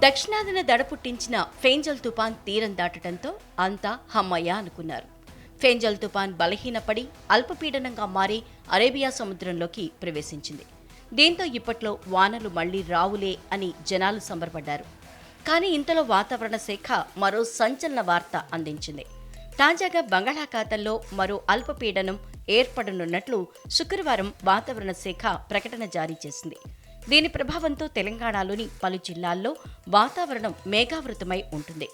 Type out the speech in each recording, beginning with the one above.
దక్షిణాదిన దడపుట్టించిన ఫేంజల్ తుపాన్ తీరం దాటడంతో అంతా హమ్మయ్య అనుకున్నారు. ఫేంజల్ తుపాన్ బలహీనపడి అల్పపీడనంగా మారి అరేబియా సముద్రంలోకి ప్రవేశించింది. దీంతో ఇప్పట్లో వానలు మళ్లీ రావులే అని జనాలు సంబరపడ్డారు. కానీ ఇంతలో వాతావరణ శాఖ మరో సంచలన వార్త అందించింది. తాజాగా బంగాళాఖాతంలో మరో అల్పపీడనం ఏర్పడనున్నట్లు శుక్రవారం వాతావరణ శాఖ ప్రకటన జారీ చేసింది. దీని ప్రభావంతో తెలంగాణలోని పలు జిల్లాల్లో వాతావరణం మేఘావృతమై ఉంటుంది.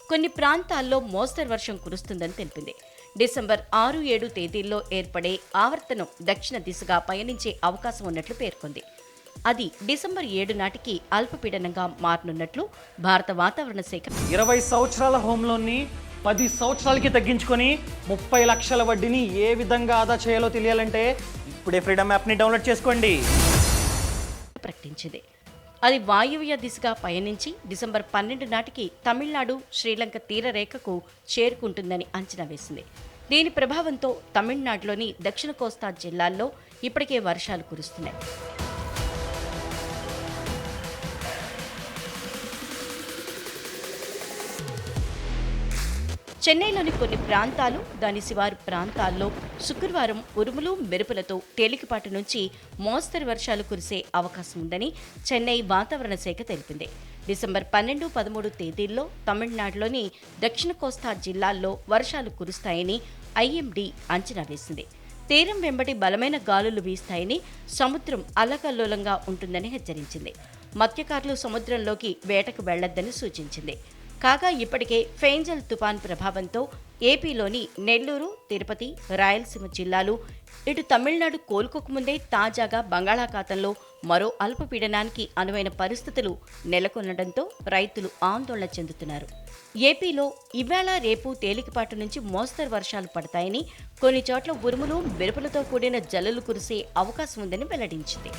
కొన్ని ప్రాంతాల్లో మోస్తరు వర్షం కురుస్తుందని తెలిపింది. డిసెంబర్ 6-7 తేదీల్లో ఏర్పడే ఆవర్తనం దక్షిణ దిశగా పయనించే అవకాశం ఉన్నట్లు పేర్కొంది. అది డిసెంబర్ 7 నాటికి అల్పపీడనంగా మారనున్నట్లు భారత వాతావరణ శాఖ 20 సంవత్సరాల హోమ్ లోన్ని 10 సంవత్సరాలకి తగ్గించుకొని 30 లక్షల వడ్డీని ఏ విధంగా ఆదా చేయాలో తెలియాలంటే ఇప్పుడే ఫ్రీడమ్ యాప్ని డౌన్లోడ్ చేసుకోండి. ప్రకటించింది. అది వాయువ్య దిశగా పయనించి డిసెంబర్ 12 నాటికి తమిళనాడు, శ్రీలంక తీరరేఖకు చేరుకుంటుందని అంచనా వేసింది. దీని ప్రభావంతో తమిళనాడులోని దక్షిణ కోస్తా జిల్లాల్లో ఇప్పటికే వర్షాలు కురుస్తున్నాయి. చెన్నైలోని కొన్ని ప్రాంతాలు, దాని శివారు ప్రాంతాల్లో శుక్రవారం ఉరుములు, మెరుపులతో తేలికపాటి నుంచి మోస్తరు వర్షాలు కురిసే అవకాశం ఉందని చెన్నై వాతావరణ శాఖ తెలిపింది. డిసెంబర్ 12-13 తేదీల్లో తమిళనాడులోని దక్షిణ కోస్తా జిల్లాల్లో వర్షాలు కురుస్తాయని ఐఎండీ అంచనా వేసింది. తీరం వెంబడి బలమైన గాలులు వీస్తాయని, సముద్రం అల్లకల్లోలంగా ఉంటుందని హెచ్చరించింది. మత్స్యకారులు సముద్రంలోకి వేటకు వెళ్లొద్దని సూచించింది. కాగా ఇప్పటికే ఫేంజల్ తుపాన్ ప్రభావంతో ఏపీలోని నెల్లూరు, తిరుపతి, రాయలసీమ జిల్లాలు, ఇటు తమిళనాడు కోలుకోకముందే తాజాగా బంగాళాఖాతంలో మరో అల్పపీడనానికి అనువైన పరిస్థితులు నెలకొనడంతో రైతులు ఆందోళన చెందుతున్నారు. ఏపీలో ఇవాళ రేపు తేలికపాటి నుంచి మోస్తరు వర్షాలు పడతాయని, కొన్ని చోట్ల ఉరుములు, మెరుపులతో కూడిన జల్లులు కురిసే అవకాశం ఉందని వెల్లడించింది.